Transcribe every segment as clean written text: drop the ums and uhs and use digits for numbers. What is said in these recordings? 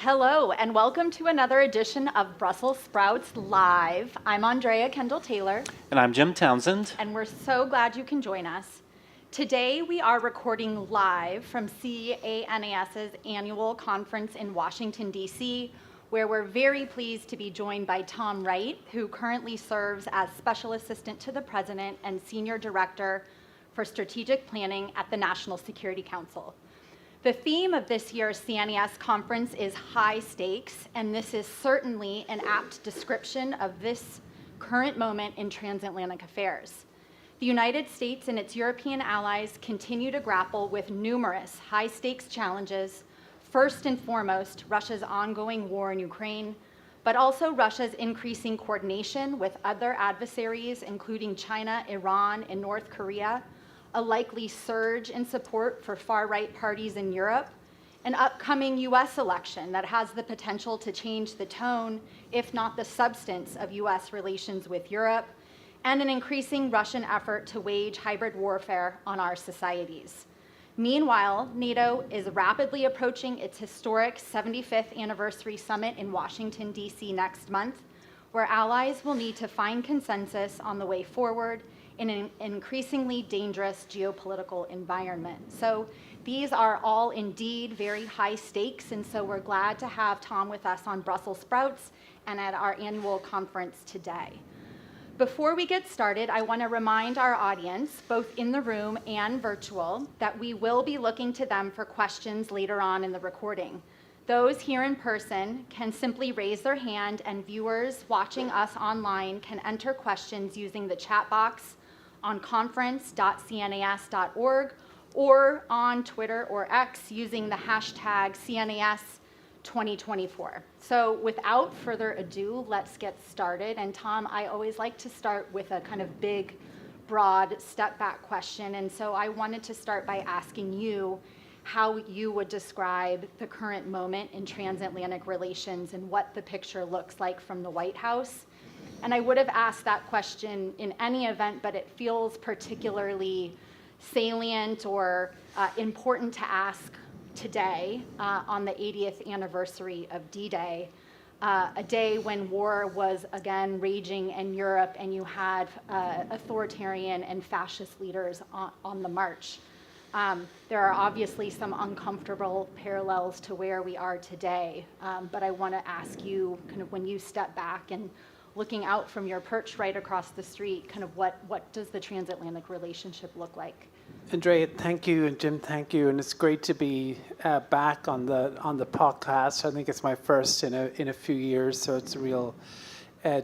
Hello, and welcome to another edition of Brussels Sprouts Live. I'm Andrea Kendall-Taylor. And I'm Jim Townsend. And we're so glad you can join us. Today we are recording live from CNAS's annual conference in Washington, D.C., where we're very pleased to be joined by Tom Wright, who currently serves as Special Assistant to the President and Senior Director for Strategic Planning at the National Security Council. The theme of this year's CNAS conference is high stakes, and this is certainly an apt description of this current moment in transatlantic affairs. The United States and its European allies continue to grapple with numerous high stakes challenges, first and foremost, Russia's ongoing war in Ukraine, but also Russia's increasing coordination with other adversaries, including China, Iran, and North Korea, a likely surge in support for far-right parties in Europe, an upcoming US election that has the potential to change the tone, if not the substance, of US relations with Europe, and an increasing Russian effort to wage hybrid warfare on our societies. Meanwhile, NATO is rapidly approaching its historic 75th anniversary summit in Washington, D.C. next month, where allies will need to find consensus on the way forward in an increasingly dangerous geopolitical environment. So these are all indeed very high stakes, and so we're glad to have Tom with us on Brussels Sprouts and at our annual conference today. Before we get started, I want to remind our audience, both in the room and virtual, that we will be looking to them for questions later on in the recording. Those here in person can simply raise their hand, and viewers watching us online can enter questions using the chat box on conference.cnas.org or on Twitter or X using the hashtag CNAS2024. So without further ado, let's get started. And Tom, I always like to start with a kind of big, broad step back question. And so I wanted to start by asking you how you would describe the current moment in transatlantic relations and what the picture looks like from the White House. And I would have asked that question in any event, but it feels particularly salient or important to ask today on the 80th anniversary of D-Day, a day when war was again raging in Europe and you had authoritarian and fascist leaders on the march. There are obviously some uncomfortable parallels to where we are today, but I want to ask you, kind of when you step back and looking out from your perch right across the street, kind of what does the transatlantic relationship look like? Andrea, thank you, and Jim, thank you, and it's great to be back on the podcast. I think it's my first in a few years, so it's a real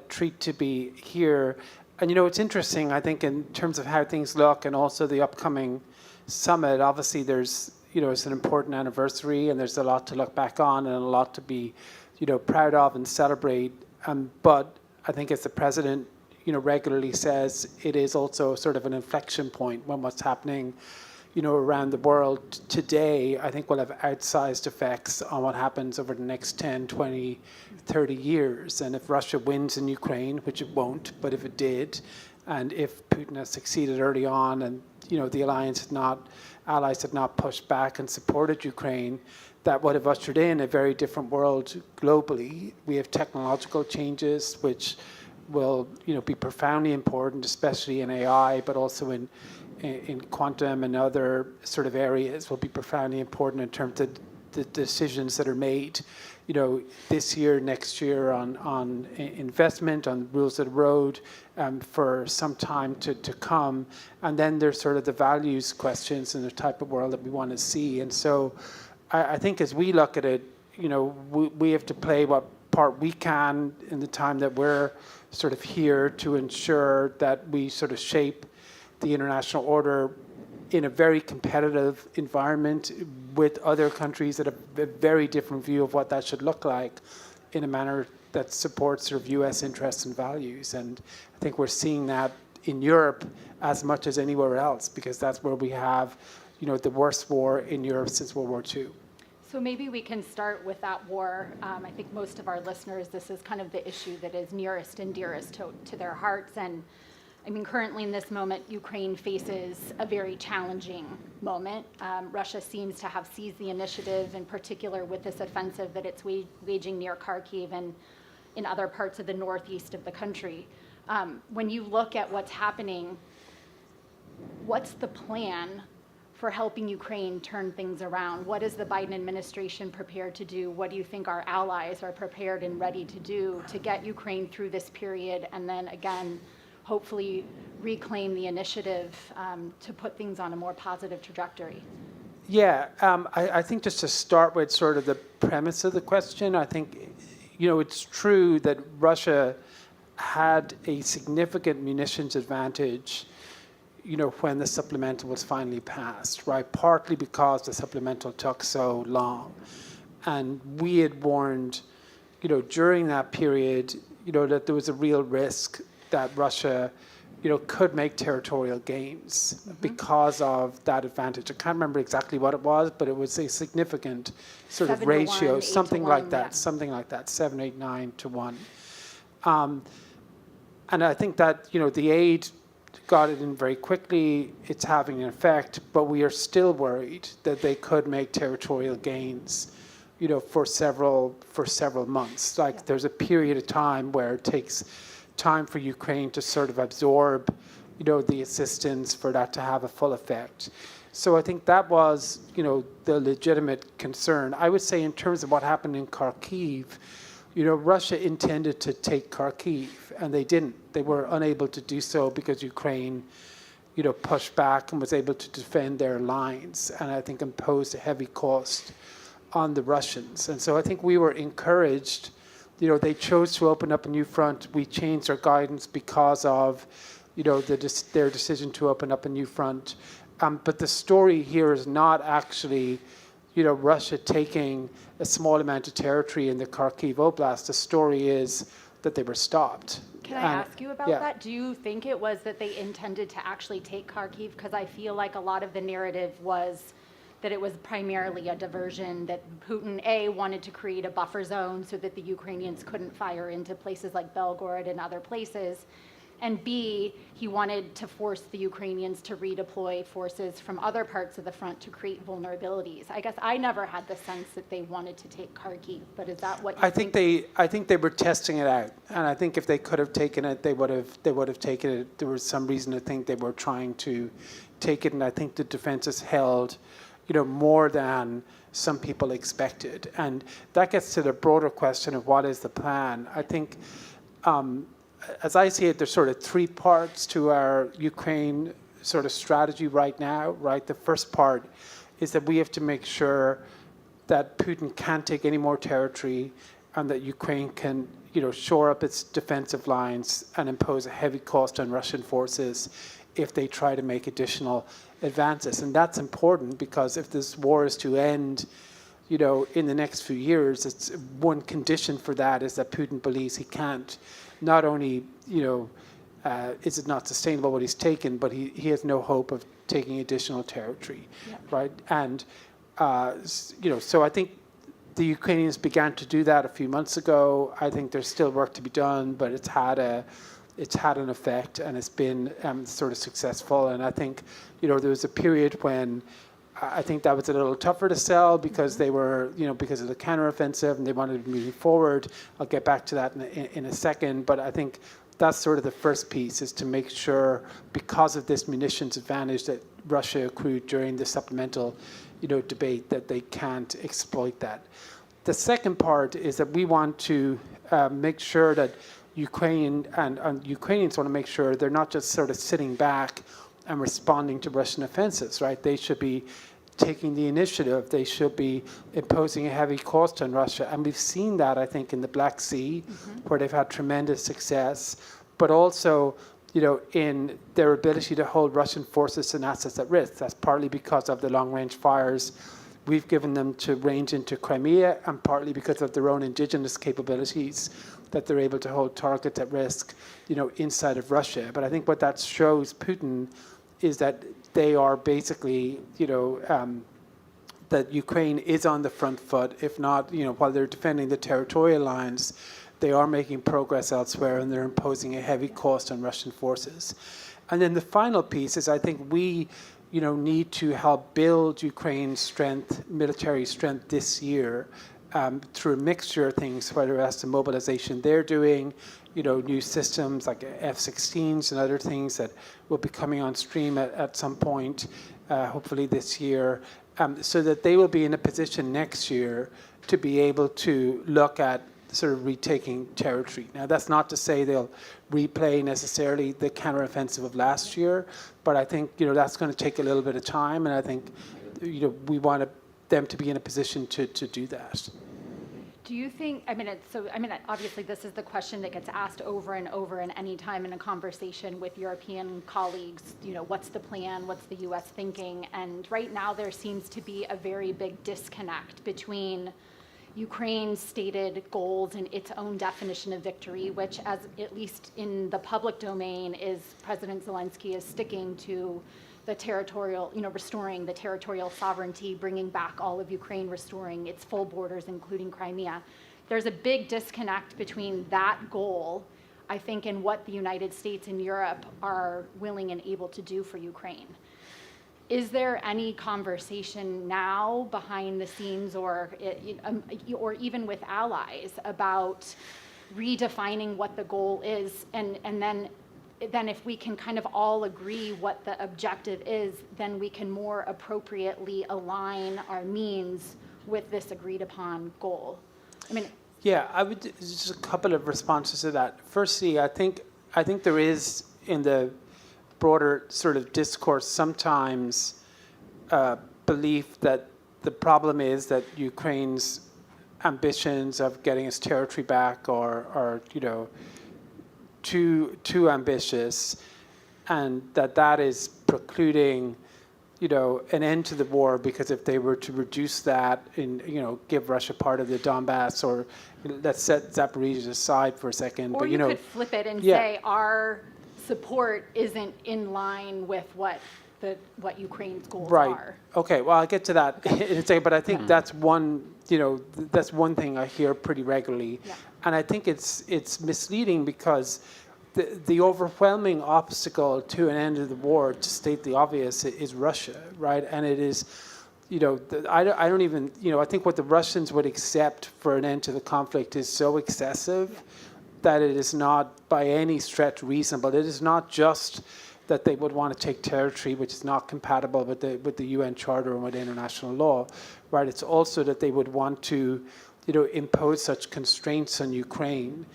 treat to be here. And you know, it's interesting. I think in terms of how things look, and also the upcoming summit. Obviously, there's it's an important anniversary, and there's a lot to look back on, and a lot to be proud of and celebrate. But I think as the president, regularly says, it is also sort of an inflection point when what's happening, around the world today, I think will have outsized effects on what happens over the next 10, 20, 30 years. And if Russia wins in Ukraine, which it won't, but if it did, and if Putin has succeeded early on and, the allies had not pushed back and supported Ukraine, that would have ushered in a very different world globally. We have technological changes which will be profoundly important, especially in AI, but also in quantum and other sort of areas will be profoundly important in terms of the decisions that are made this year, next year on investment, on rules of the road for some time to come. And then there's sort of the values questions and the type of world that we want to see. And so I think as we look at it, we have to play what part we can in the time that we're sort of here to ensure that we sort of shape the international order in a very competitive environment with other countries that have a very different view of what that should look like in a manner that supports sort of US interests and values. And I think we're seeing that in Europe as much as anywhere else, because that's where we have, the worst war in Europe since World War II. So maybe we can start with that war. I think most of our listeners, this is kind of the issue that is nearest and dearest to their hearts. And I mean, currently in this moment, Ukraine faces a very challenging moment. Russia seems to have seized the initiative, in particular with this offensive that it's waging near Kharkiv and in other parts of the northeast of the country. When you look at what's happening, what's the plan for helping Ukraine turn things around? What is the Biden administration prepared to do? What do you think our allies are prepared and ready to do to get Ukraine through this period and then again, hopefully reclaim the initiative to put things on a more positive trajectory? Yeah, I think just to start with sort of the premise of the question, I think, it's true that Russia had a significant munitions advantage when the supplemental was finally passed, right? Partly because the supplemental took so long. And we had warned, during that period, that there was a real risk that Russia, could make territorial gains because of that advantage. I can't remember exactly what it was, but it was a significant sort of ratio, 7-1, something 8-1, like that, yeah. something like that, 7, 8, 9 to 1. And I think that, the aid got it in very quickly, it's having an effect, but we are still worried that they could make territorial gains, for several months. Like there's a period of time where it takes time for Ukraine to sort of absorb, the assistance for that to have a full effect. So I think that was, the legitimate concern. I would say in terms of what happened in Kharkiv, Russia intended to take Kharkiv, and they didn't. They were unable to do so because Ukraine, pushed back and was able to defend their lines, and I think imposed a heavy cost on the Russians. And so I think we were encouraged. They chose to open up a new front. We changed our guidance because of, their decision to open up a new front. But the story here is not actually, Russia taking a small amount of territory in the Kharkiv Oblast. The story is that they were stopped. Can I ask you about that? Do you think it was that they intended to actually take Kharkiv? Because I feel like a lot of the narrative was that it was primarily a diversion, that Putin, A, wanted to create a buffer zone so that the Ukrainians couldn't fire into places like Belgorod and other places, and B, he wanted to force the Ukrainians to redeploy forces from other parts of the front to create vulnerabilities. I guess I never had the sense that they wanted to take Kharkiv, but is that what you think? I think they were testing it out, and I think if they could have taken it, they would have taken it. There was some reason to think they were trying to take it, and I think the defenses held, more than some people expected, and that gets to the broader question of what is the plan. I think. As I see it, there's sort of three parts to our Ukraine sort of strategy right now, right? The first part is that we have to make sure that Putin can't take any more territory and that Ukraine can, shore up its defensive lines and impose a heavy cost on Russian forces if they try to make additional advances. And that's important because if this war is to end, in the next few years, it's one condition for that is that Putin believes he can't. Not only, is it not sustainable what he's taken, but he has no hope of taking additional territory, right? And, so I think the Ukrainians began to do that a few months ago. I think there's still work to be done, but it's had an effect and it's been sort of successful. And I think, there was a period when I think that was a little tougher to sell because they were, because of the counteroffensive and they wanted to move forward. I'll get back to that in a second. But I think that's sort of the first piece is to make sure because of this munitions advantage that Russia accrued during the supplemental, debate that they can't exploit that. The second part is that we want to make sure that Ukrainians want to make sure they're not just sort of sitting back and responding to Russian offensives, right? They should be taking the initiative. They should be imposing a heavy cost on Russia. And we've seen that, I think, in the Black Sea, where they've had tremendous success, but also, in their ability to hold Russian forces and assets at risk. That's partly because of the long-range fires we've given them to range into Crimea, and partly because of their own indigenous capabilities that they're able to hold targets at risk, inside of Russia. But I think what that shows Putin is that they are basically, that Ukraine is on the front foot, if not, while they're defending the territorial lines, they are making progress elsewhere, and they're imposing a heavy cost on Russian forces. And then the final piece is I think we need to help build Ukraine's strength, military strength this year through a mixture of things, whether that's the mobilization they're doing, new systems like F-16s and other things that will be coming on stream at some point, hopefully this year, so that they will be in a position next year to be able to look at sort of retaking territory. Now, that's not to say they'll replay necessarily the counteroffensive of last year, but I think that's going to take a little bit of time, and I think we want them to be in a position to do that. Do you think, obviously this is the question that gets asked over and over, and any time in a conversation with European colleagues, what's the plan, what's the US thinking? And right now there seems to be a very big disconnect between Ukraine's stated goals and its own definition of victory, which, as at least in the public domain, is President Zelensky is sticking to the territorial, restoring the territorial sovereignty, bringing back all of Ukraine, restoring its full borders, including Crimea. There's a big disconnect between that goal, I think, and what the United States and Europe are willing and able to do for Ukraine. Is there any conversation now behind the scenes or even with allies about redefining what the goal is, and then if we can kind of all agree what the objective is, then we can more appropriately align our means with this agreed upon goal? Yeah, I would just a couple of responses to that. Firstly, I think there is in the broader sort of discourse sometimes belief that the problem is that Ukraine's ambitions of getting its territory back are too ambitious, and that is precluding an end to the war, because if they were to reduce that and give Russia part of the Donbass, or let's set Zaporizhzhia aside for a second, or but you could flip it and say our support isn't in line with what Ukraine's goals are. Okay, well, I'll get to that in a second, but I think that's one thing I hear pretty regularly. Yeah. And I think it's misleading, because the overwhelming obstacle to an end of the war, to state the obvious, is Russia, right? And it is, I don't even, I think what the Russians would accept for an end to the conflict is so excessive that it is not by any stretch reasonable. It is not just that they would want to take territory, which is not compatible with the UN Charter and with international law, right? It's also that they would want to, impose such constraints on Ukraine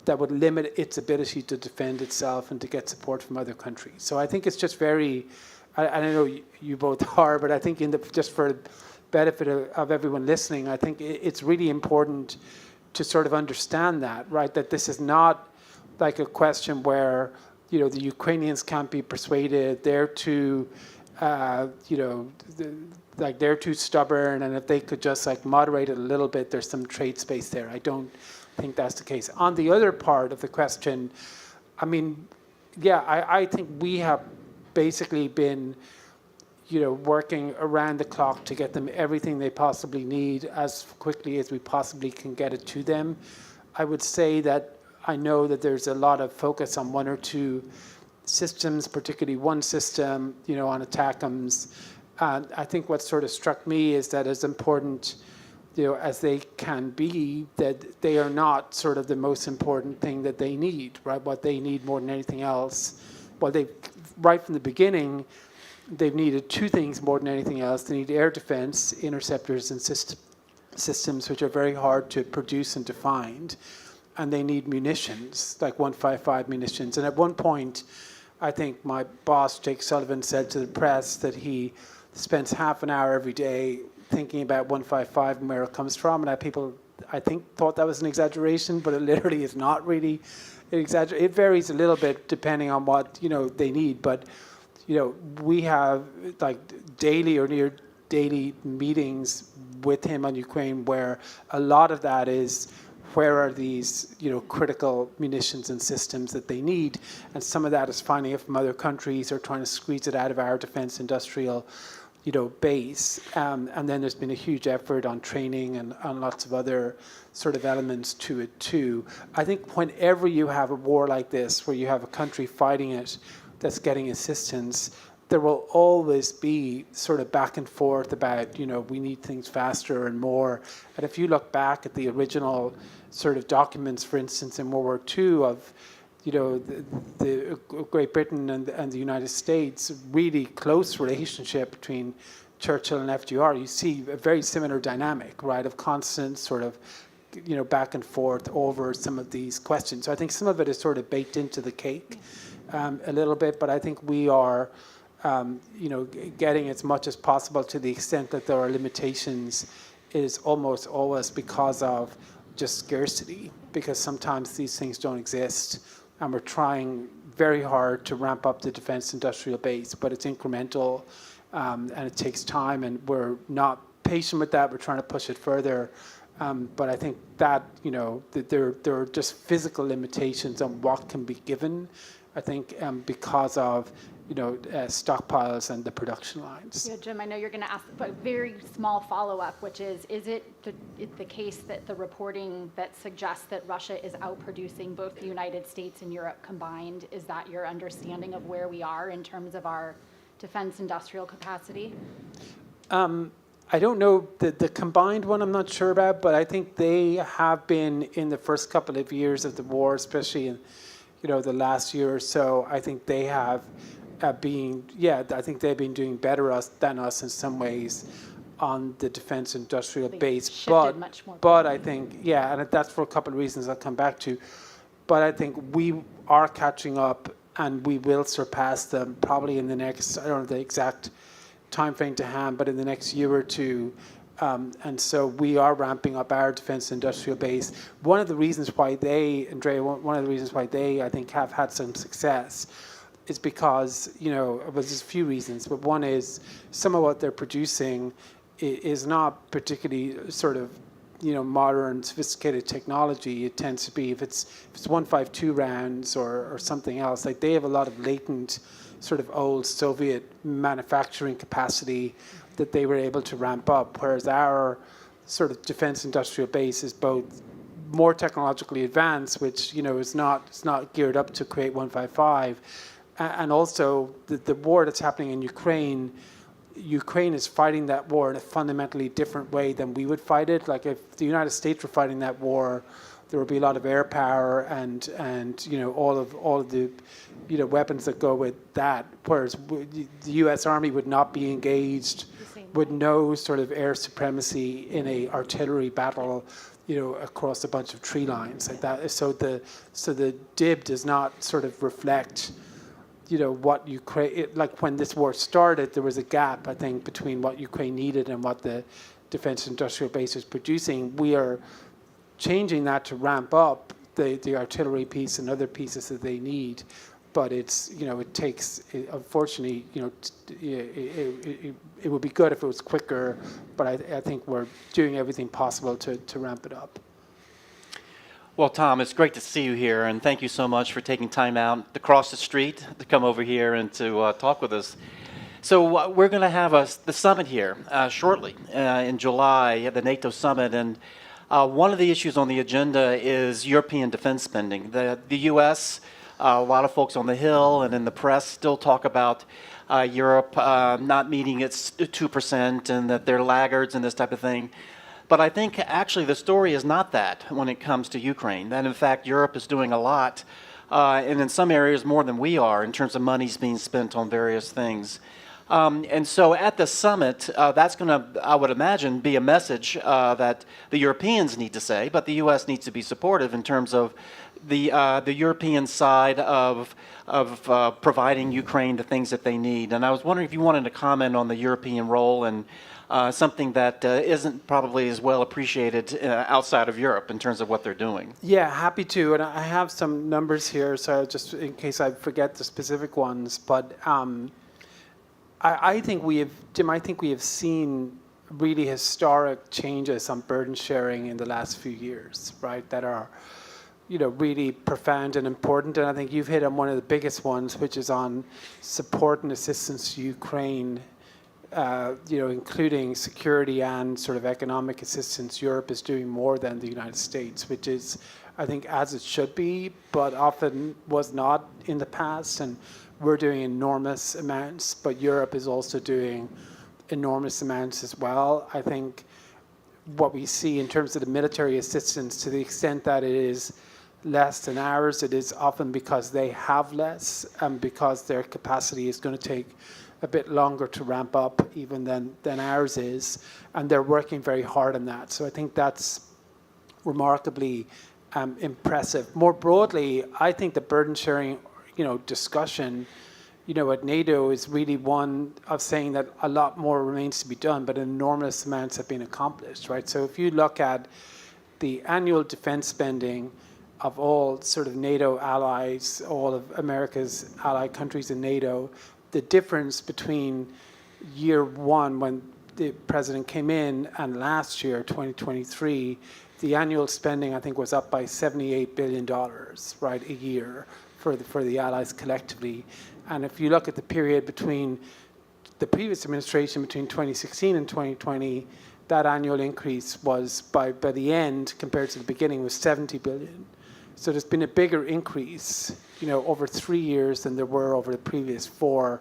that would limit its ability to defend itself and to get support from other countries. So I think it's just very, I don't know you both are, but I think just for the benefit of everyone listening, I think it's really important to sort of understand that, right? That this is not like a question where, the Ukrainians can't be persuaded, they're too, they're too stubborn, and if they could just moderate it a little bit, there's some trade space there. I don't think that's the case. On the other part of the question, I think we have basically been, working around the clock to get them everything they possibly need as quickly as we possibly can get it to them. I would say that I know that there's a lot of focus on one or two systems, particularly one system, on ATACMS. And I think what sort of struck me is that as important, as they can be, that they are not sort of the most important thing that they need, right? What they need more than anything else, right from the beginning, they've needed two things more than anything else. They need air defense, interceptors, and systems, which are very hard to produce and to find. And they need munitions, like 155 munitions. And at one point, I think my boss, Jake Sullivan, said to the press that he spends half an hour every day thinking about 155 and where it comes from. And people, I think, thought that was an exaggeration, but it literally is not really an exaggeration. It varies a little bit depending on what, they need. But, we have daily or near daily meetings with him on Ukraine, where a lot of that is, where are these, critical munitions and systems that they need? And some of that is finding it from other countries or trying to squeeze it out of our defense industrial, base. And then there's been a huge effort on training and on lots of other sort of elements to it too. I think whenever you have a war like this, where you have a country fighting it that's getting assistance, there will always be sort of back and forth about, we need things faster and more. And if you look back at the original sort of documents, for instance, in World War II of, the Great Britain and the United States, really close relationship between Churchill and FDR, you see a very similar dynamic, right, of constant sort of, back and forth over some of these questions. So I think some of it is sort of baked into the cake a little bit, but I think we are, getting as much as possible. To the extent that there are limitations is almost always because of just scarcity, because sometimes these things don't exist. And we're trying very hard to ramp up the defense industrial base, but it's incremental and it takes time, and we're not patient with that. We're trying to push it further. But I think that, that there are just physical limitations on what can be given, I think, because of, stockpiles and the production lines. Yeah, Jim, I know you're going to ask a very small follow-up, which is it the case that the reporting that suggests that Russia is outproducing both the United States and Europe combined, is that your understanding of where we are in terms of our defense industrial capacity? I don't know the combined one, I'm not sure about, but I think they have been in the first couple of years of the war, especially in, the last year or so. I think they have I think they've been doing better than us in some ways on the defense industrial base. But I think, and that's for a couple of reasons I'll come back to. But I think we are catching up, and we will surpass them probably in the next, I don't know the exact time frame to hand, but in the next year or two. And so we are ramping up our defense industrial base. One of the reasons why I think have had some success is because, there's a few reasons, but one is some of what they're producing is not particularly sort of, modern, sophisticated technology. It tends to be, if it's 152 rounds or something else, like they have a lot of latent sort of old Soviet manufacturing capacity that they were able to ramp up, whereas our sort of defense industrial base is both more technologically advanced, which, is not geared up to create 155, and also the war that's happening in Ukraine is fighting that war in a fundamentally different way than we would fight it. Like if the United States were fighting that war, there would be a lot of air power and all of the weapons that go with that. Whereas the U.S. Army would not be engaged with no sort of air supremacy in a artillery battle, across a bunch of tree lines like that. So the DIB does not sort of reflect, what Ukraine, like when this war started, there was a gap, I think, between what Ukraine needed and what the defense industrial base was producing. We are changing that to ramp up the artillery piece and other pieces that they need. But it's, it takes, unfortunately, it would be good if it was quicker, but I think we're doing everything possible to ramp it up. Well, Tom, it's great to see you here, and thank you so much for taking time out to cross the street to come over here and to talk with us. So we're going to have the summit here shortly in July, the NATO summit, and one of the issues on the agenda is European defense spending. The U.S., a lot of folks on the Hill and in the press still talk about Europe not meeting its 2% and that they're laggards and this type of thing. But I think actually the story is not that when it comes to Ukraine. That in fact Europe is doing a lot, and in some areas more than we are in terms of monies being spent on various things. And so at the summit, that's going to, I would imagine, be a message that the Europeans need to say, but the U.S. needs to be supportive in terms of the European side of providing Ukraine the things that they need. And I was wondering if you wanted to comment on the European role and something that isn't probably as well appreciated outside of Europe in terms of what they're doing. Yeah, happy to. And I have some numbers here, so just in case I forget the specific ones. But I think we have seen really historic changes on burden sharing in the last few years, right? That are, really profound and important. And I think you've hit on one of the biggest ones, which is on support and assistance to Ukraine including security and sort of economic assistance, Europe is doing more than the United States, which is, I think, as it should be, but often was not in the past. And we're doing enormous amounts, but Europe is also doing enormous amounts as well. I think what we see in terms of the military assistance, to the extent that it is less than ours, it is often because they have less and because their capacity is going to take a bit longer to ramp up even than ours is, and they're working very hard on that. So I think that's remarkably impressive. More broadly, I think the burden sharing, discussion, at NATO is really one of saying that a lot more remains to be done, but enormous amounts have been accomplished, right? So if you look at the annual defense spending of all sort of NATO allies, all of America's allied countries in NATO, the difference between year one when the president came in and last year, 2023, the annual spending, I think, was up by $78 billion, right, a year for the allies collectively. And if you look at the period between the previous administration, between 2016 and 2020, that annual increase was, by the end, compared to the beginning, was $70 billion. So there's been a bigger increase, over 3 years than there were over the previous 4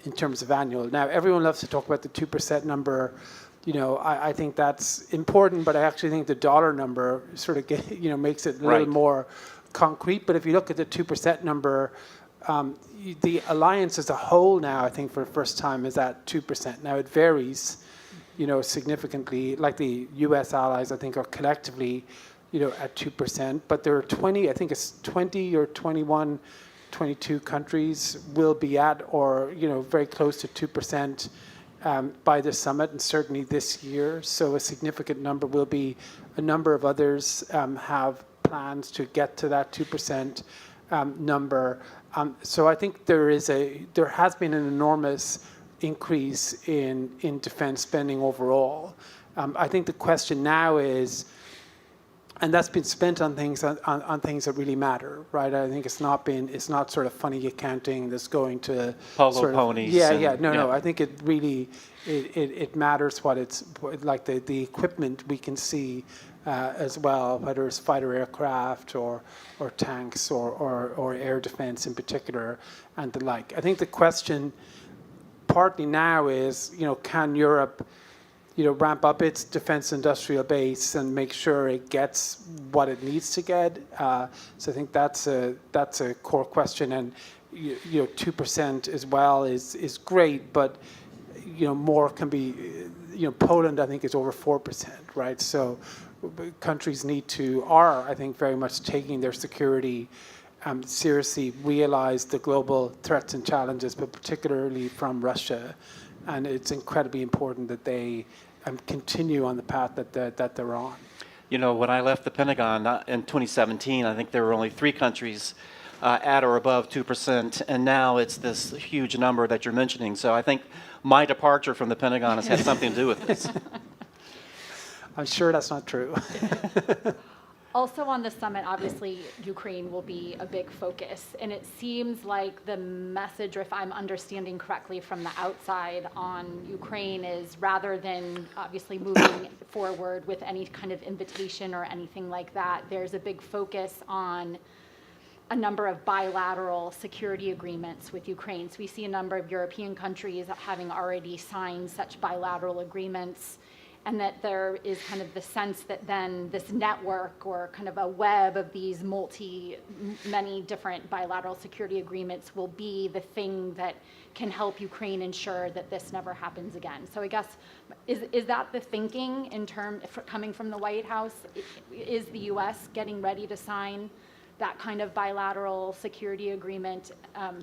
in terms of annual. Now, everyone loves to talk about the 2% number. I think that's important, but I actually think the dollar number sort of makes it a little more concrete. But if you look at the 2% number, the alliance as a whole now, I think for the first time, is at 2%. Now it varies, significantly. Like the U.S. allies, I think, are collectively, at 2%. But there are 20 or 21, 22 countries will be at or, very close to 2% by the summit, and certainly this year. So a significant number will be. A number of others have plans to get to that 2% number. So I think there has been an enormous increase in defense spending overall. I think the question now is, and that's been spent on things that really matter, right? I think it's not sort of funny accounting that's going to ponies. No. I think it really it matters what it's like the equipment we can see as well, whether it's fighter aircraft or tanks or air defense in particular and the like. I think the question partly now is, can Europe ramp up its defense industrial base and make sure it gets what it needs to get. So I think that's a core question, and 2% as well is great, but more can be. Poland, I think, is over 4%, right? So countries are, I think, very much taking their security seriously, realize the global threats and challenges, but particularly from Russia. And it's incredibly important that they continue on the path that they're on. When I left the Pentagon in 2017, I think there were only 3 countries at or above 2%, and now it's this huge number that you're mentioning. So I think my departure from the Pentagon has had something to do with this. I'm sure that's not true. Also on the summit, obviously, Ukraine will be a big focus. And it seems like the message, or if I'm understanding correctly from the outside on Ukraine, is rather than obviously moving forward with any kind of invitation or anything like that, there's a big focus on a number of bilateral security agreements with Ukraine. So we see a number of European countries having already signed such bilateral agreements, and that there is kind of the sense that then this network or kind of a web of these many different bilateral security agreements will be the thing that can help Ukraine ensure that this never happens again. So I guess, is that the thinking coming from the White House? Is the U.S. getting ready to sign that kind of bilateral security agreement?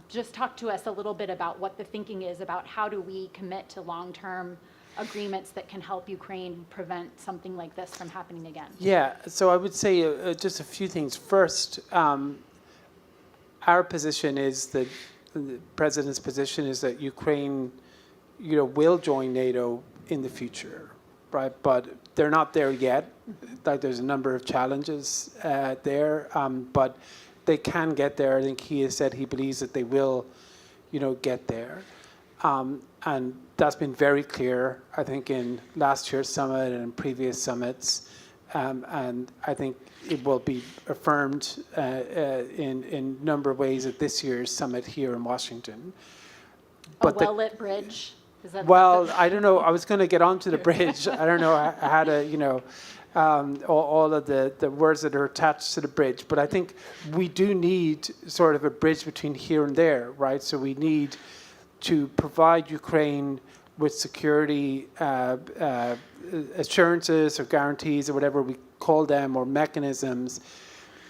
Just talk to us a little bit about what the thinking is about how do we commit to long-term agreements that can help Ukraine prevent something like this from happening again? Yeah, so I would say just a few things. First, our position is that the president's position is that Ukraine, will join NATO in the future, right? But they're not there yet. Like there's a number of challenges there, but they can get there. I think he has said he believes that they will, get there. And that's been very clear, I think, in last year's summit and in previous summits. And I think it will be affirmed in a number of ways at this year's summit here in Washington. A well-lit bridge? Is that Well, I don't know. I was going to get onto the bridge. I don't know. I had a, all of the words that are attached to the bridge. But I think we do need sort of a bridge between here and there, right? So we need to provide Ukraine with security assurances or guarantees or whatever we call them, or mechanisms,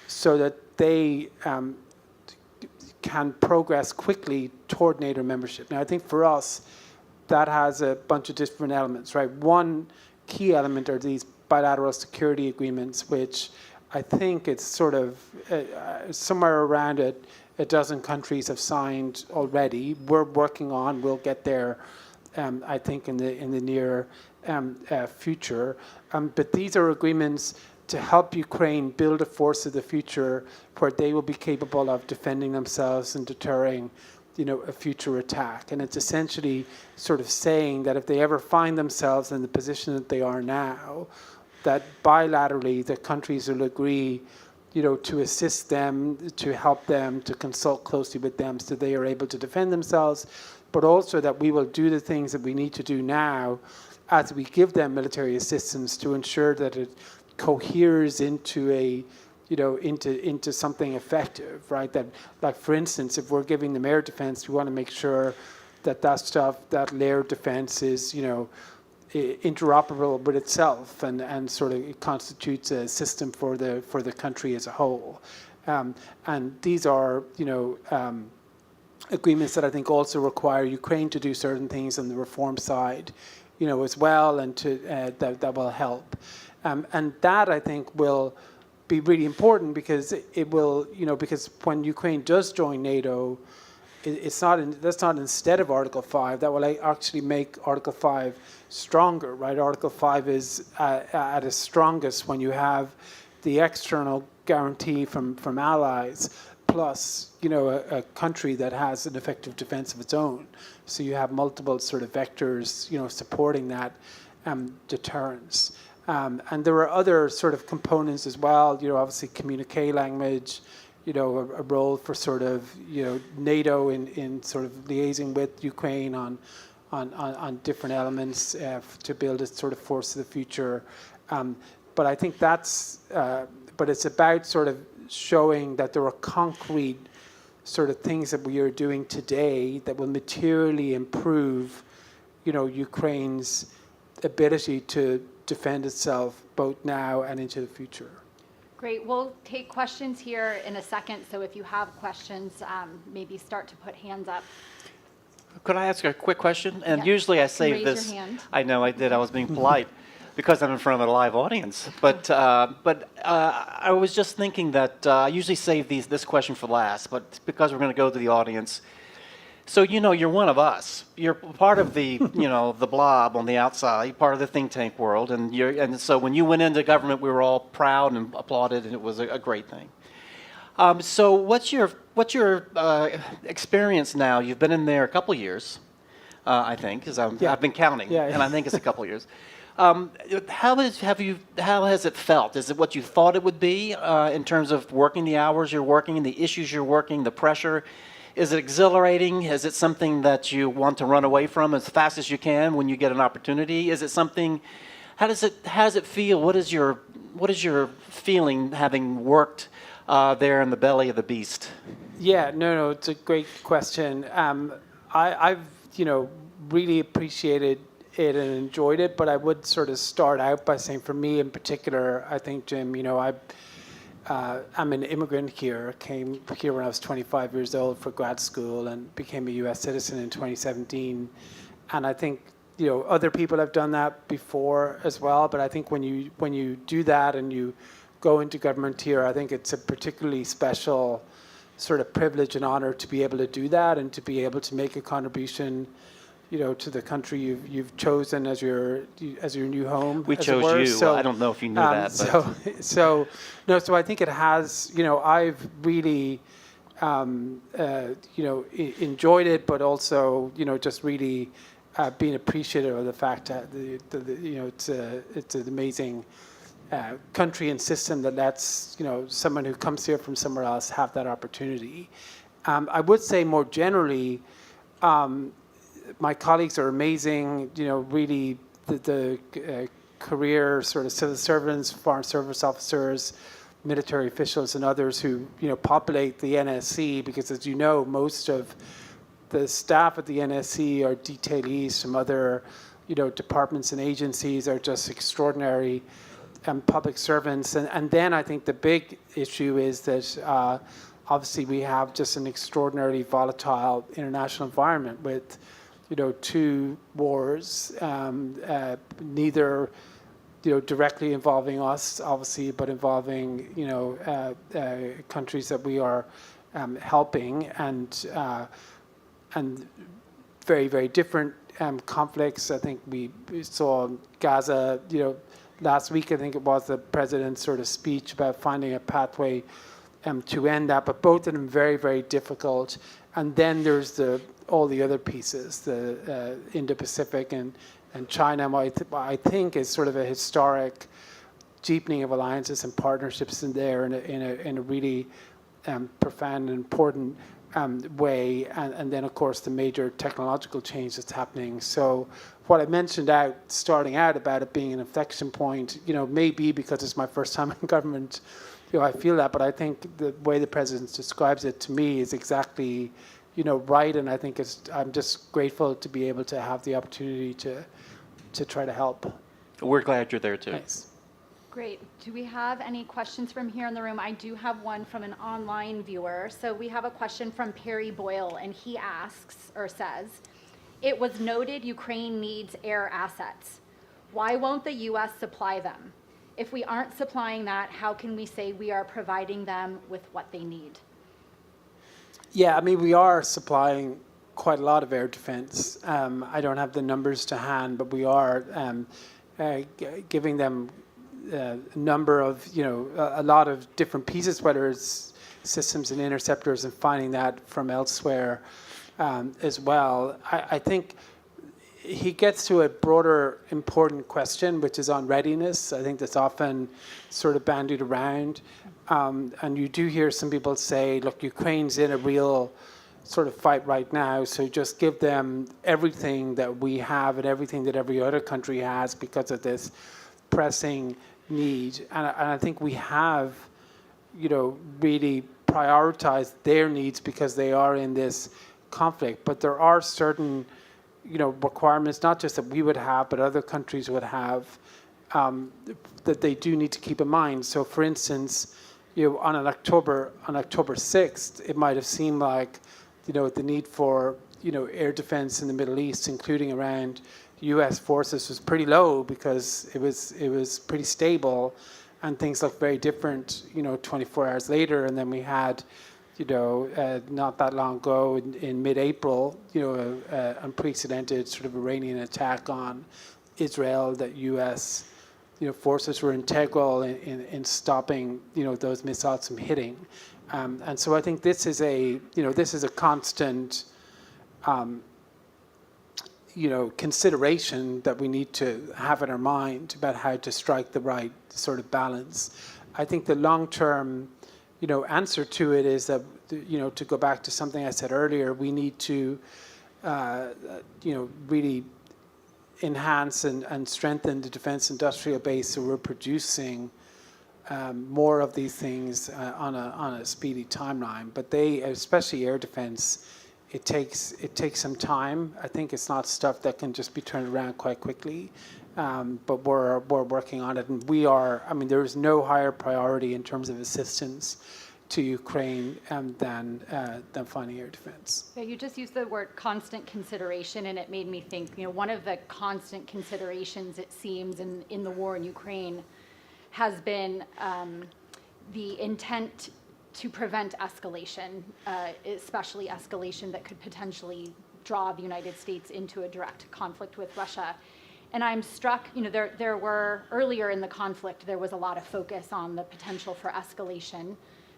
so that they can progress quickly toward NATO membership. Now, I think for us, that has a bunch of different elements, right? One key element are these bilateral security agreements, which I think it's sort of somewhere around a dozen countries have signed already. We're working on, we'll get there, I think, in the near future. But these are agreements to help Ukraine build a force of the future where they will be capable of defending themselves and deterring, a future attack. And it's essentially sort of saying that if they ever find themselves in the position that they are now, that bilaterally the countries will agree, to assist them, to help them, to consult closely with them so they are able to defend themselves, but also that we will do the things that we need to do now as we give them military assistance to ensure that it coheres into a into something effective, right? That, like, for instance, if we're giving them air defense, we want to make sure that layer defense is, interoperable with itself and sort of it constitutes a system for the country as a whole. And these are, agreements that I think also require Ukraine to do certain things on the reform side, as well, and to that will help. And that, I think, will be really important because it will, because when Ukraine does join NATO, that's not instead of Article 5. That will actually make Article 5 stronger, right? Article 5 is at its strongest when you have the external guarantee from allies, plus, a country that has an effective defense of its own. So you have multiple sort of vectors, supporting that deterrence. And there are other sort of components as well, obviously communique language, a role for sort of, NATO in sort of liaising with Ukraine on different elements to build a sort of force of the future. But I think but it's about sort of showing that there are concrete sort of things that we are doing today that will materially improve, Ukraine's ability to defend itself both now and into the future. Great. We'll take questions here in a second. So if you have questions, maybe start to put hands up. Could I ask a quick question? And Yeah. usually I save Raise this. your hand. I know I did. I was being polite because I'm in front of a live audience. But I was just thinking that I usually save this question for last. But because we're going to go to the audience, so you're one of us. You're part of the the blob on the outside, part of the think tank world, and so when you went into government, we were all proud and applauded, and it was a great thing. So what's your experience now? You've been in there a couple years, I think, because I've been counting, and I think it's a couple years. How has it felt? Is it what you thought it would be in terms of working the hours you're working, the issues you're working, the pressure? Is it exhilarating? Is it something that you want to run away from as fast as you can when you get an opportunity? Is it something? How does it feel? What is your feeling having worked there in the belly of the beast? Yeah, no, it's a great question. I've really appreciated it and enjoyed it, but I would sort of start out by saying, for me in particular, I think, Jim, I'm an immigrant here. Came here when I was 25 years old for grad school and became a U.S. citizen in 2017. And I think other people have done that before as well. But I think when you do that and you go into government here, I think it's a particularly special sort of privilege and honor to be able to do that and to be able to make a contribution, to the country you've chosen as your new home. We chose you. So, I don't know if you knew that. But. So I think it has. I've really enjoyed it, but also, just really being appreciative of the fact that it's an amazing country and system that lets someone who comes here from somewhere else have that opportunity. I would say more generally, my colleagues are amazing. Really the career sort of civil servants, foreign service officers, military officials, and others who populate the NSC, because as you know, most of the staff at the NSC are detailees from other departments and agencies, are just extraordinary public servants. And then I think the big issue is that obviously we have just an extraordinarily volatile international environment with two wars, neither directly involving us, obviously, but involving countries that we are helping, and very, very different conflicts. I think we saw Gaza, last week. I think it was the president's sort of speech about finding a pathway to end that, but both of them very, very difficult. And then there's all the other pieces, the Indo-Pacific and China, I think is sort of a historic deepening of alliances and partnerships in there in a really profound and important way. And then, of course, the major technological change that's happening. So what I mentioned starting out about it being an inflection point, maybe because it's my first time in government, I feel that, but I think the way the president describes it to me is exactly right, and I think I'm just grateful to be able to have the opportunity to try to help. We're glad you're there too. Thanks. Great. Do we have any questions from here in the room? I do have one from an online viewer. So we have a question from Perry Boyle, and he asks or says, "It was noted Ukraine needs air assets. Why won't the U.S. supply them? If we aren't supplying that, how can we say we are providing them with what they need?" Yeah, I mean, we are supplying quite a lot of air defense. I don't have the numbers to hand, but we are giving them a number of, a lot of different pieces, whether it's systems and interceptors, and finding that from elsewhere as well. I think he gets to a broader, important question, which is on readiness. I think that's often sort of bandied around. And you do hear some people say, look, Ukraine's in a real sort of fight right now, so just give them everything that we have and everything that every other country has because of this pressing need. And I think we have, really prioritized their needs because they are in this conflict. But there are certain, requirements, not just that we would have, but other countries would have, that they do need to keep in mind. So, for instance, on October 6th, it might have seemed like, the need for, air defense in the Middle East, including around U.S. forces, was pretty low because it was pretty stable, and things looked very different, 24 hours later. And then we had, not that long ago in mid-April, unprecedented sort of Iranian attack on Israel that U.S. Forces were integral in stopping, those missiles from hitting. And so I think this is a constant, consideration that we need to have in our mind about how to strike the right sort of balance. I think the long-term, answer to it is that, to go back to something I said earlier, we need to, really enhance and strengthen the defense industrial base so we're producing more of these things on a speedy timeline. But especially air defense, it takes some time. I think it's not stuff that can just be turned around quite quickly. But we're working on it, and there is no higher priority in terms of assistance to Ukraine than finding air defense. Yeah, you just used the word constant consideration, and it made me think, one of the constant considerations, it seems, in the war in Ukraine has been the intent to prevent escalation, especially escalation that could potentially draw the United States into a direct conflict with Russia. And I'm struck, there were, earlier in the conflict, there was a lot of focus on the potential for escalation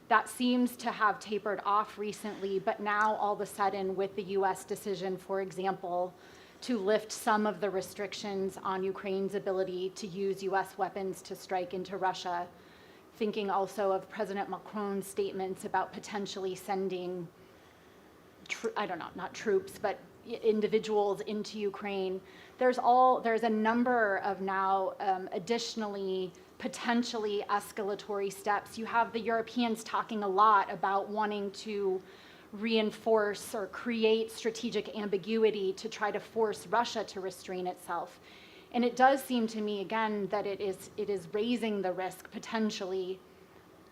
That seems to have tapered off recently, but now all of a sudden with the US decision, for example, to lift some of the restrictions on Ukraine's ability to use US weapons to strike into Russia, thinking also of President Macron's statements about potentially sending, I don't know, not troops, but individuals into Ukraine. There's a number of now additionally potentially escalatory steps. You have the Europeans talking a lot about wanting to reinforce or create strategic ambiguity to try to force Russia to restrain itself. And it does seem to me, again, that it is raising the risk potentially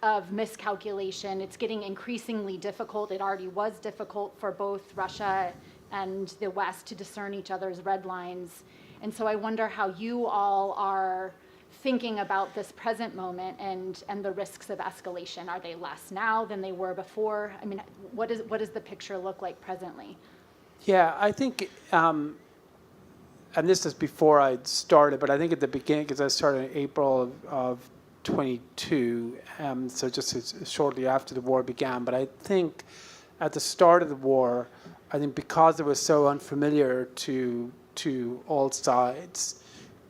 of miscalculation. It's getting increasingly difficult. It already was difficult for both Russia and the West to discern each other's red lines. And so I wonder how you all are thinking about this present moment and the risks of escalation. Are they less now than they were before? I mean, what does the picture look like presently? Yeah, I think, and this is before I started, but I think at the beginning, because I started in April of 22, so just shortly after the war began. But I think at the start of the war, I think because it was so unfamiliar to all sides,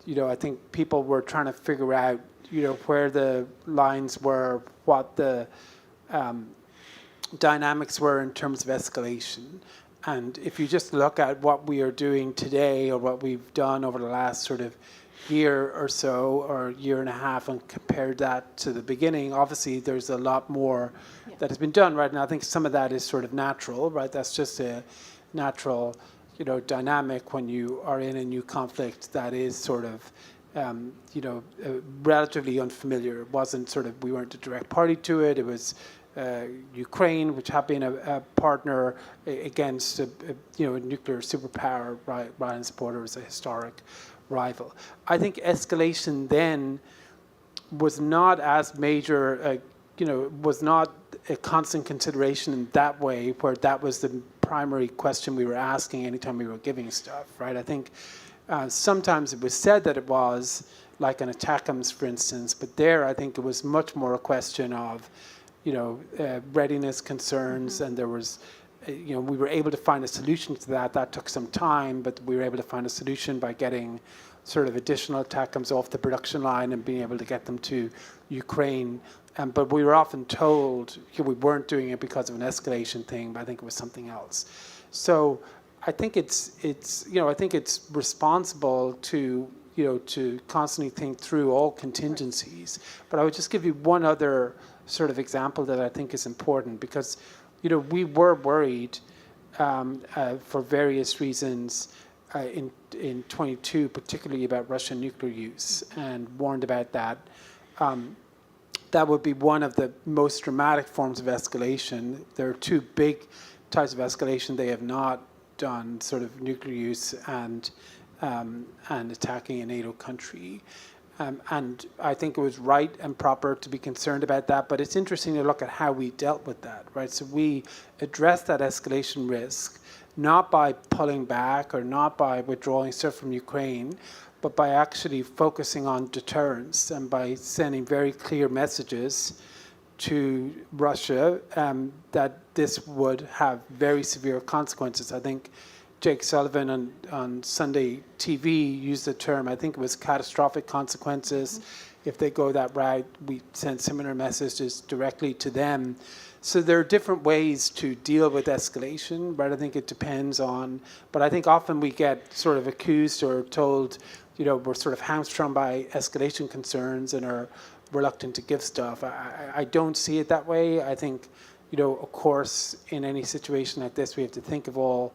I think people were trying to figure out, where the lines were, what the dynamics were in terms of escalation. And if you just look at what we are doing today or what we've done over the last sort of year or so or year and a half and compare that to the beginning, obviously there's a lot more that has been done, right? And I think some of that is sort of natural, right? That's just a natural dynamic when you are in a new conflict that is sort of, relatively unfamiliar. It wasn't sort of, we weren't a direct party to it. It was Ukraine, which had been a partner against a nuclear superpower, right? Ryan's supporter was a historic rival. I think escalation then was not as major, was not a constant consideration in that way, where that was the primary question we were asking anytime we were giving stuff, right? I think sometimes it was said that it was, like an ATACMS, for instance, but there I think it was much more a question of, readiness concerns, and there was, we were able to find a solution to that. That took some time, but we were able to find a solution by getting sort of additional ATACMS off the production line and being able to get them to Ukraine. But we were often told we weren't doing it because of an escalation thing, but I think it was something else. So I think it's responsible to constantly think through all contingencies. But I would just give you one other sort of example that I think is important, because we were worried for various reasons in 22, particularly about Russian nuclear use, and warned about that. That would be one of the most dramatic forms of escalation. There are two big types of escalation they have not done: sort of nuclear use and attacking a NATO country. And I think it was right and proper to be concerned about that. But it's interesting to look at how we dealt with that, right? So we addressed that escalation risk not by pulling back or not by withdrawing stuff from Ukraine, but by actually focusing on deterrence and by sending very clear messages to Russia that this would have very severe consequences. I think Jake Sullivan on Sunday TV used the term, I think it was catastrophic consequences. Mm-hmm. If they go that route, we send similar messages directly to them. So there are different ways to deal with escalation, but I think it depends on, but I think often we get sort of accused or told, we're sort of hamstrung by escalation concerns and are reluctant to give stuff. I don't see it that way. I think, of course, in any situation like this, we have to think of all,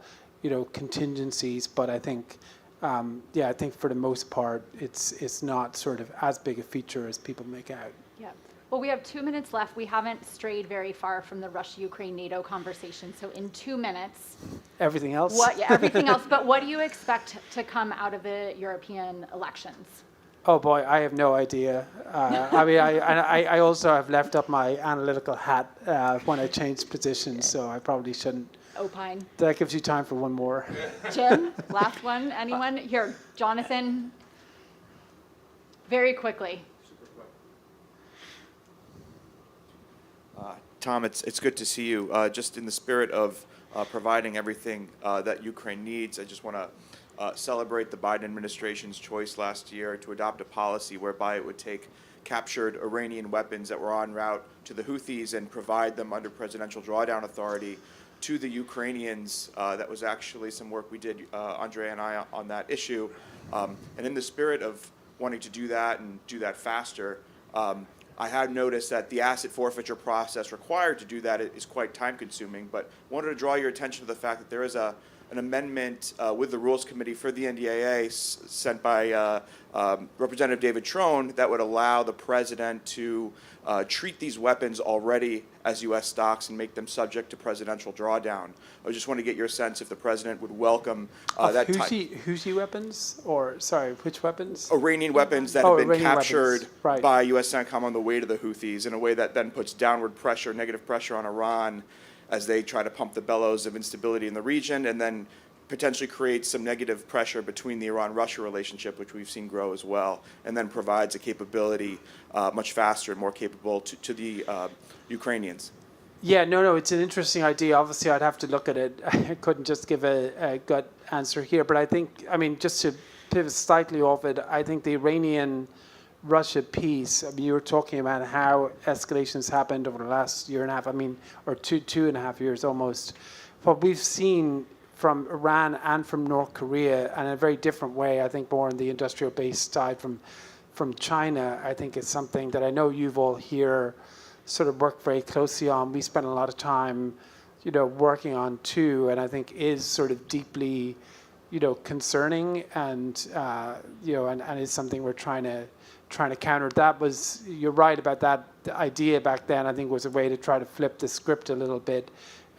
contingencies, but I think, I think for the most part, it's not sort of as big a feature as people make out. Yeah. Well, we have 2 minutes left. We haven't strayed very far from the Russia-Ukraine-NATO conversation. So in 2 minutes... Everything else? Everything else. But what do you expect to come out of the European elections? Oh boy, I have no idea. I also have left up my analytical hat when I changed positions, so I probably shouldn't. Opine. That gives you time for one more. Jim, last one. Anyone? Here, Jonathan. Very quickly. Tom, it's good to see you. Just in the spirit of providing everything that Ukraine needs, I just want to celebrate the Biden administration's choice last year to adopt a policy whereby it would take captured Iranian weapons that were en route to the Houthis and provide them under presidential drawdown authority to the Ukrainians. That was actually some work we did, Andrea and I, on that issue. And in the spirit of wanting to do that and do that faster, I had noticed that the asset forfeiture process required to do that is quite time-consuming, but wanted to draw your attention to the fact that there is an amendment with the Rules Committee for the NDAA sent by Representative David Trone that would allow the president to treat these weapons already as U.S. stocks and make them subject to presidential drawdown. I just want to get your sense if the president would welcome that type. Houthi weapons? Or, sorry, which weapons? Iranian weapons that have been Iranian captured weapons. Right. by U.S. CENTCOM on the way to the Houthis in a way that then puts downward pressure, negative pressure on Iran as they try to pump the bellows of instability in the region, and then potentially creates some negative pressure between the Iran-Russia relationship, which we've seen grow as well, and then provides a capability much faster and more capable to the Ukrainians. Yeah, no, it's an interesting idea. Obviously, I'd have to look at it. I couldn't just give a gut answer here. But I think, just to pivot slightly off it, I think the Iranian-Russia piece, you were talking about how escalations happened over the last year and a half, or two and a half years almost. What we've seen from Iran and from North Korea, and in a very different way, I think more on the industrial-based side from China, I think is something that I know you've all here sort of worked very closely on. We spent a lot of time, working on too, and I think is sort of deeply, concerning, and and is something we're trying to counter. That was, you're right about that. The idea back then, I think, was a way to try to flip the script a little bit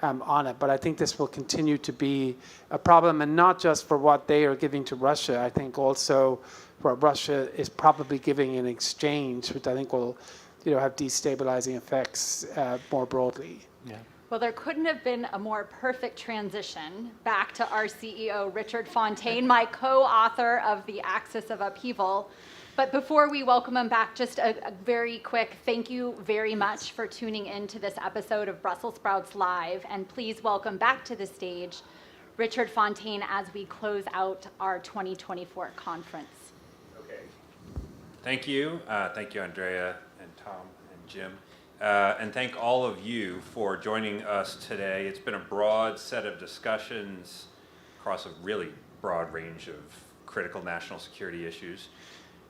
on it. But I think this will continue to be a problem, and not just for what they are giving to Russia. I think also what Russia is probably giving in exchange, which I think will have destabilizing effects more broadly. Yeah. Well, there couldn't have been a more perfect transition back to our CEO, Richard Fontaine, my co-author of The Axis of Upheaval. But before we welcome him back, just a very quick thank you very much for tuning in to this episode of Brussels Sprouts Live. And please welcome back to the stage Richard Fontaine as we close out our 2024 conference. Okay. Thank you. Thank you, Andrea and Tom and Jim. And thank all of you for joining us today. It's been a broad set of discussions across a really broad range of critical national security issues.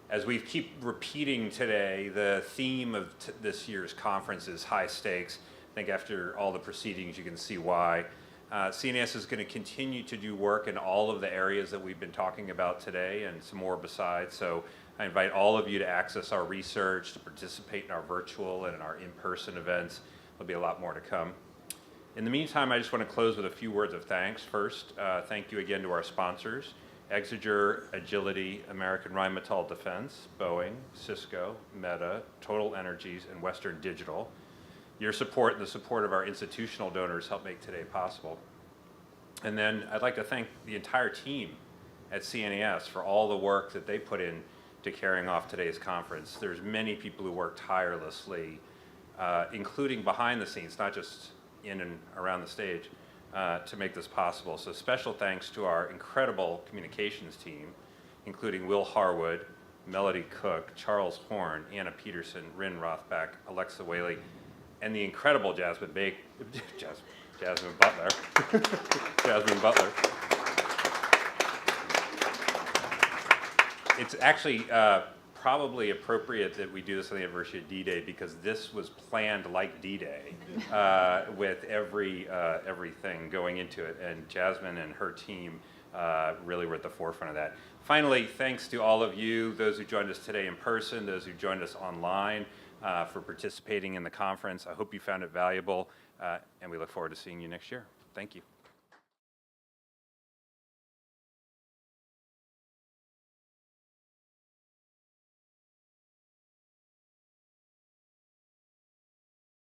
As we keep repeating today, the theme of this year's conference is high stakes. I think after all the proceedings, you can see why. CNAS is going to continue to do work in all of the areas that we've been talking about today and some more besides. So I invite all of you to access our research, to participate in our virtual and in our in-person events. There'll be a lot more to come. In the meantime, I just want to close with a few words of thanks. First, thank you again to our sponsors, Exeger, Agility, American Rheinmetall Defense, Boeing, Cisco, Meta, Total Energies, and Western Digital. Your support and the support of our institutional donors help make today possible. And then I'd like to thank the entire team at CNAS for all the work that they put in to carrying off today's conference. There's many people who work tirelessly, including behind the scenes, not just in and around the stage, to make this possible. So special thanks to our incredible communications team, including Will Harwood, Melody Cook, Charles Horn, Anna Peterson, Rin Rothbach, Alexa Whaley, and the incredible Jasmine Butler. Jasmine Butler. It's actually probably appropriate that we do this on the anniversary of D-Day, because this was planned like D-Day, with everything going into it, and Jasmine and her team really were at the forefront of that. Finally, thanks to all of you, those who joined us today in person, those who joined us online, for participating in the conference. I hope you found it valuable, and we look forward to seeing you next year. Thank you.